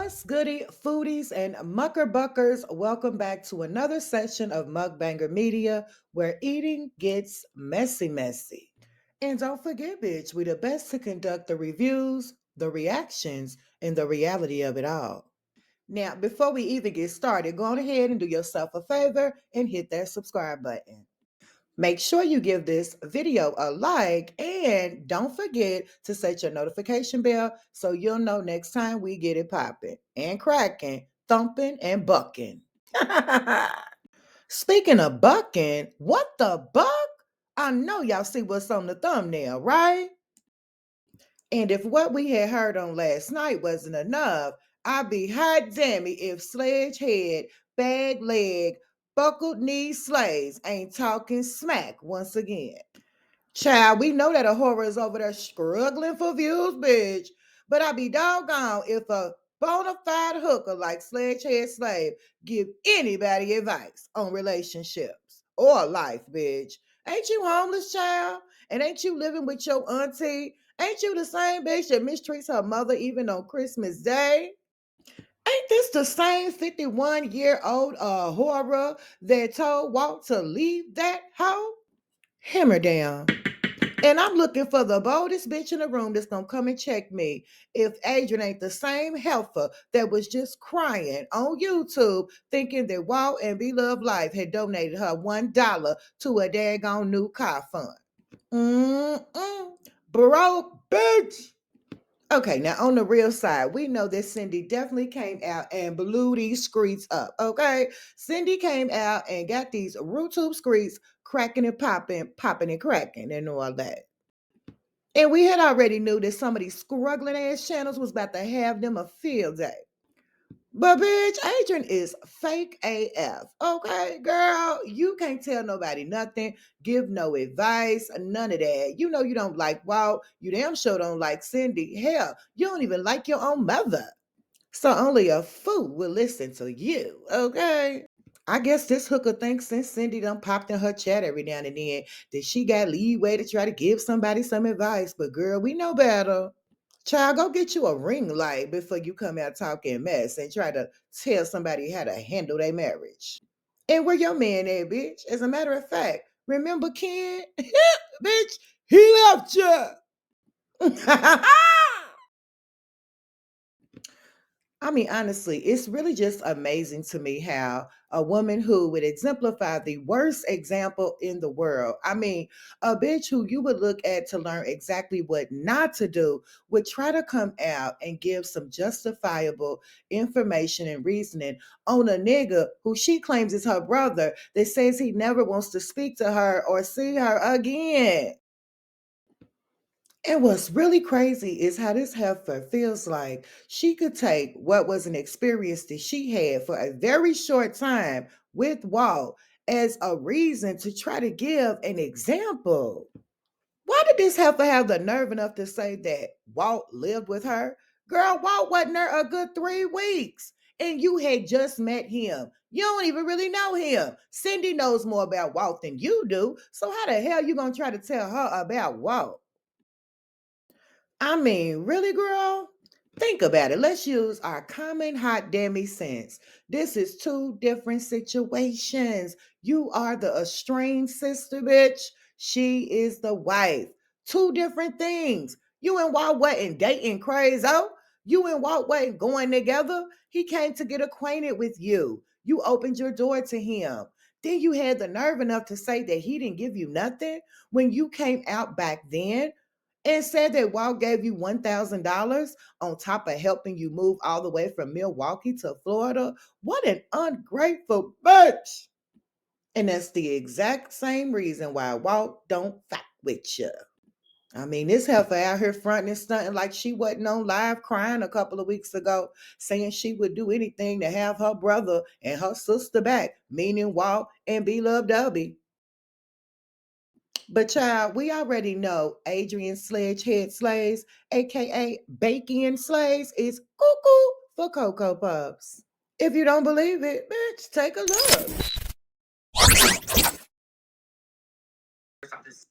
What's goody, foodies and muckerbuckers? Welcome back to another session of Mukbanger Media where eating gets messy, messy. And don't forget, bitch, we the best to conduct the reviews, the reactions, and the reality of it all. Now, before we even get started, go on ahead and do yourself a favor and hit that subscribe button. Make sure you give this video a like and don't forget to set your notification bell so you'll know next time we get it popping and cracking, thumping and bucking. Speaking of bucking, what the buck? I know y'all see what's on the thumbnail, right? And if what we had heard on last night wasn't enough, I'd be hot damn it if sledge head, bag leg, buckled knee slays ain't talking smack once again. Child, we know that a horror is over there struggling for views, bitch. But I be doggone if a bona fide hooker like Sledgehead Slave give anybody advice on relationships or life, bitch. Ain't you homeless, child? And ain't you living with your auntie? Ain't you the same bitch that mistreats her mother even on Christmas Day? Ain't this the same 51-year-old horror that told Walt to leave that hoe? Hammer down. And I'm looking for the boldest bitch in the room that's gonna come and check me if Adrian ain't the same heifer that was just crying on YouTube thinking that Walt and Beloved Life had donated her $1 to a daggone new car fund. Mm-mm. Broke bitch. Okay, now on the real side, we know that Cindy definitely came out and blew these screeds up. Okay, Cindy came out and got these YouTube screeds cracking and popping, popping and cracking, and all that. And we had already knew that some of these struggling ass channels was about to have them a field day. But bitch, Adrian is fake AF. Okay, girl, you can't tell nobody nothing, give no advice, none of that. You know you don't like Walt. You damn sure don't like Cindy. Hell, you don't even like your own mother. So only a fool will listen to you, okay? I guess this hooker thinks since Cindy done popped in her chat every now and then that she got leeway to try to give somebody some advice. But girl, we know better. Child, go get you a ring light before you come out talking mess and try to tell somebody how to handle their marriage. And where your man at, bitch? As a matter of fact, remember Ken? Bitch, he left you. I mean, honestly, it's really just amazing to me how a woman who would exemplify the worst example in the world, I mean, a bitch who you would look at to learn exactly what not to do, would try to come out and give some justifiable information and reasoning on a nigga who she claims is her brother that says he never wants to speak to her or see her again. And what's really crazy is how this heifer feels like she could take what was an experience that she had for a very short time with Walt as a reason to try to give an example. Why did this heifer have the nerve enough to say that Walt lived with her? Girl, Walt wasn't there a good 3 weeks. And you had just met him. You don't even really know him. Cindy knows more about Walt than you do. So how the hell you gonna try to tell her about Walt? I mean, really, girl? Think about it. Let's use our common hot demi sense. This is two different situations. You are the estranged sister, bitch. She is the wife. Two different things. You and Walt wasn't dating crazy. You and Walt wasn't going together. He came to get acquainted with you. You opened your door to him. Then you had the nerve enough to say that he didn't give you nothing when you came out back then and said that Walt gave you $1,000 on top of helping you move all the way from Milwaukee to Florida. What an ungrateful bitch. And that's the exact same reason why Walt don't fuck with you. I mean, this heifer out here fronting and stunting like she wasn't on live crying a couple of weeks ago, saying she would do anything to have her brother and her sister back, meaning Walt and Beloved Ubby. But child, we already know Adrian Sledgehead Slays, aka Bacon Slays, is cuckoo for Cocoa Puffs. If you don't believe it, bitch, take a look. About this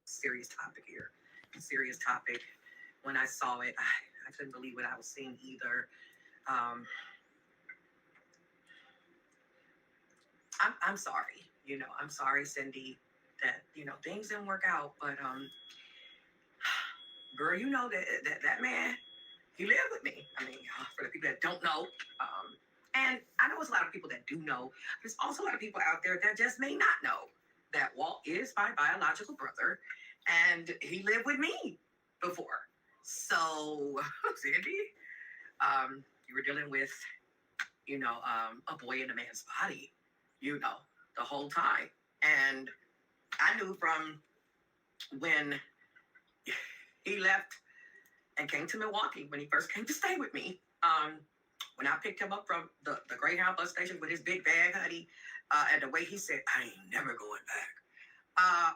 serious topic here. Serious topic. When I saw it, I couldn't believe what I was seeing either. Um, I'm sorry. I'm sorry, Cindy, that things didn't work out. But girl, that man, he lived with me. I mean, for the people that don't know, and I know it's a lot of people that do know. There's also a lot of people out there that just may not know that Walt is my biological brother, and he lived with me before. So, Cindy, you were dealing with, a boy in a man's body, the whole time. And I knew from when he left and came to Milwaukee, when he first came to stay with me, when I picked him up from the Greyhound bus station with his big bag, honey, and the way he said, I ain't never going back.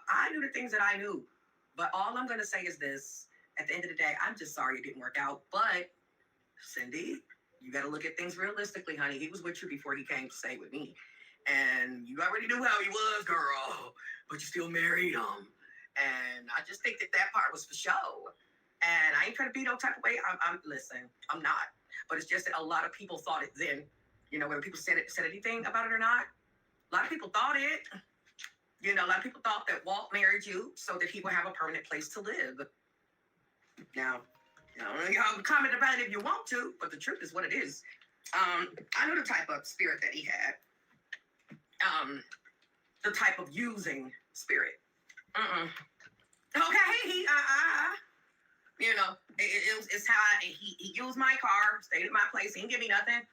I knew the things that I knew. But all I'm going to say is this. At the end of the day, I'm just sorry it didn't work out. But, Cindy, you got to look at things realistically, honey. He was with you before he came to stay with me. And you already knew how he was, girl. But you still married him. And I just think that part was for show. And I ain't trying to be no type of way. Listen, I'm not. But it's just that a lot of people thought it then. Whether people said anything about it or not. A lot of people thought it. A lot of people thought that Walt married you so that he would have a permanent place to live. Now, y'all comment about it if you want to, but the truth is what it is. I know the type of spirit that he had. The type of using spirit. Okay, it's how he used my car, stayed at my place. He didn't give me nothing,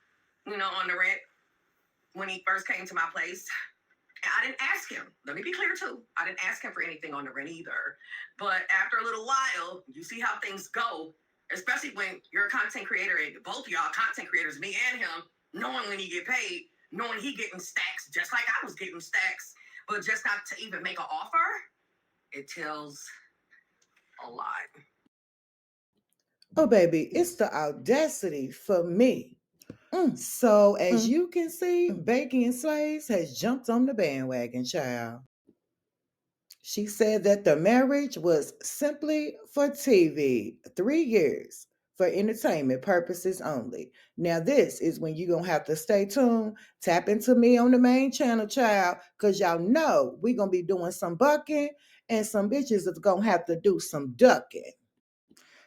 on the rent when he first came to my place. I didn't ask him. Let me be clear, too. I didn't ask him for anything on the rent either. But after a little while, you see how things go, especially when you're a content creator, and both y'all content creators, me and him, knowing when he get paid, knowing he getting stacks, just like I was getting stacks, but just not to even make an offer, it tells a lot. Oh, baby, it's the audacity for me. So, as you can see, AdrienneSlays has jumped on the bandwagon, child. She said that the marriage was simply for TV, 3 years for entertainment purposes only. Now, this is when you're going to have to stay tuned, tap into me on the main channel, child, because y'all know we're going to be doing some bucking and some bitches is going to have to do some ducking.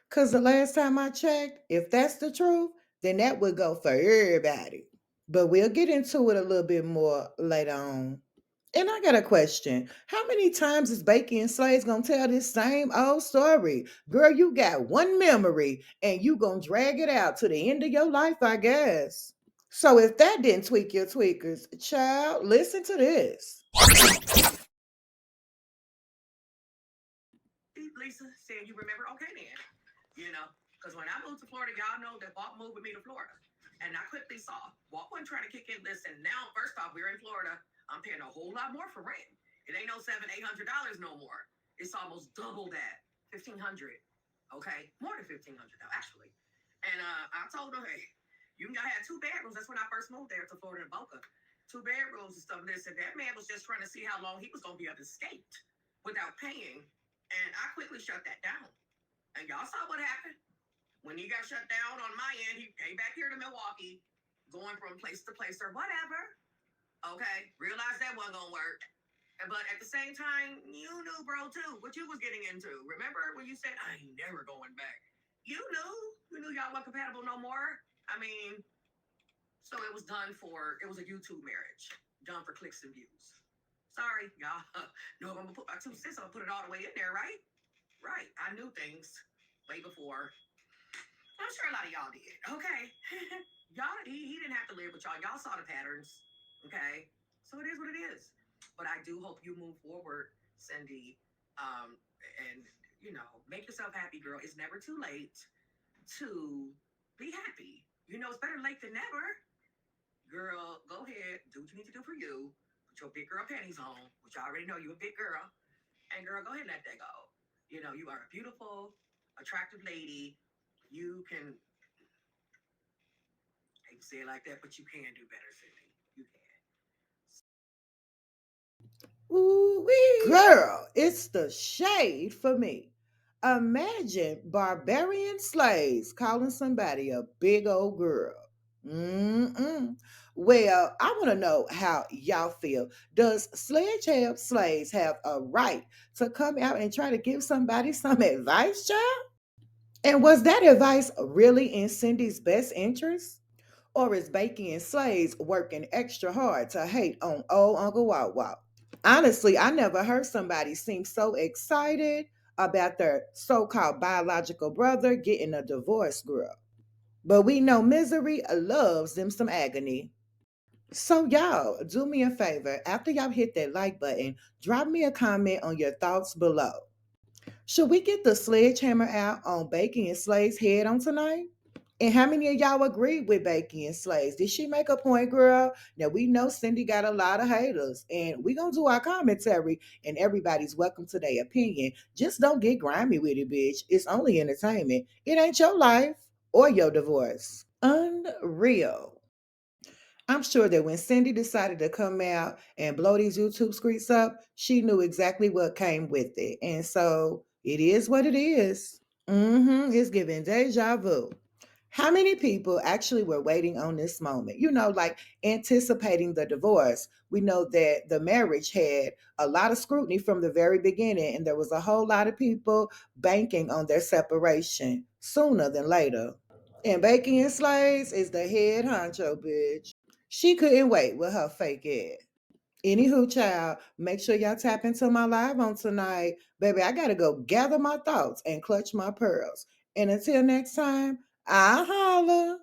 Because the last time I checked, if that's the truth, then that would go for everybody. But we'll get into it a little bit more later on. And I got a question. How many times is AdrienneSlays gonna tell this same old story? Girl, you got one memory and you gonna drag it out to the end of your life, I guess. So if that didn't tweak your tweakers, child, listen to this. Lisa said, you remember? Okay, then. Because when I moved to Florida, y'all know that Walt moved with me to Florida. And I quickly saw Walt wasn't trying to kick in. Listen, now, first off, we're in Florida. I'm paying a whole lot more for rent. It ain't no $700-800 no more. It's almost double that, $1,500. Okay, more than $1,500 actually. And I told her, hey, I had 2 bedrooms. That's when I first moved there to Florida and Boca. 2 bedrooms and stuff. Listen, that man was just trying to see how long he was gonna be able to skate without paying. And I quickly shut that down. And y'all saw what happened. When he got shut down on my end, he came back here to Milwaukee, going from place to place or whatever. Okay, realized that wasn't gonna work. But at the same time, you knew, bro, too, what you was getting into. Remember when you said, I ain't never going back? You knew y'all weren't compatible no more. I mean, so it was it was a YouTube marriage, done for clicks and views. Sorry, y'all. No, I'm gonna put my 2 cents, I'm gonna put it all the way in there, right? Right. I knew things way before. I'm sure a lot of y'all did. Okay. He didn't have to live with y'all. Y'all saw the patterns. Okay. So it is what it is. But I do hope you move forward, Cindy. And make yourself happy, girl. It's never too late to be happy. It's better late than never. Girl, go ahead. Do what you need to do for you. Put your big girl panties on, which I already know you're a big girl. And girl, go ahead and let that go. You are a beautiful, attractive lady. You can, I hate to say it like that, but you can do better, Cindy. You can. Ooh-wee. Girl, it's the shade for me. Imagine AdrienneSlays calling somebody a big old girl. Mm-mm. Well, I want to know how y'all feel. Does Sledgehammer Slays have a right to come out and try to give somebody some advice, child? And was that advice really in Cindy's best interest? Or is Bakey and Slays working extra hard to hate on old Uncle Walt Walt? Honestly, I never heard somebody seem so excited about their so called biological brother getting a divorce, girl. But we know misery loves them some agony. So, y'all, do me a favor. After y'all hit that like button, drop me a comment on your thoughts below. Should we get the sledgehammer out on Bacon and Slay's head on tonight? And how many of y'all agreed with Bacon and Slays? Did she make a point, girl? Now we know Cindy got a lot of haters, and we gonna do our commentary, and everybody's welcome to their opinion. Just don't get grimy with it, bitch. It's only entertainment. It ain't your life or your divorce. Unreal. I'm sure that when Cindy decided to come out and blow these YouTube streets up, she knew exactly what came with it. And so it is what it is. It's giving deja vu. How many people actually were waiting on this moment? Like anticipating the divorce. We know that the marriage had a lot of scrutiny from the very beginning, and there was a whole lot of people banking on their separation sooner than later. And Bacon and Slays is the head honcho, bitch. She couldn't wait with her fake ass. Anywho, child, make sure y'all tap into my live on tonight. Baby, I gotta go gather my thoughts and clutch my pearls. And until next time, I'll holla.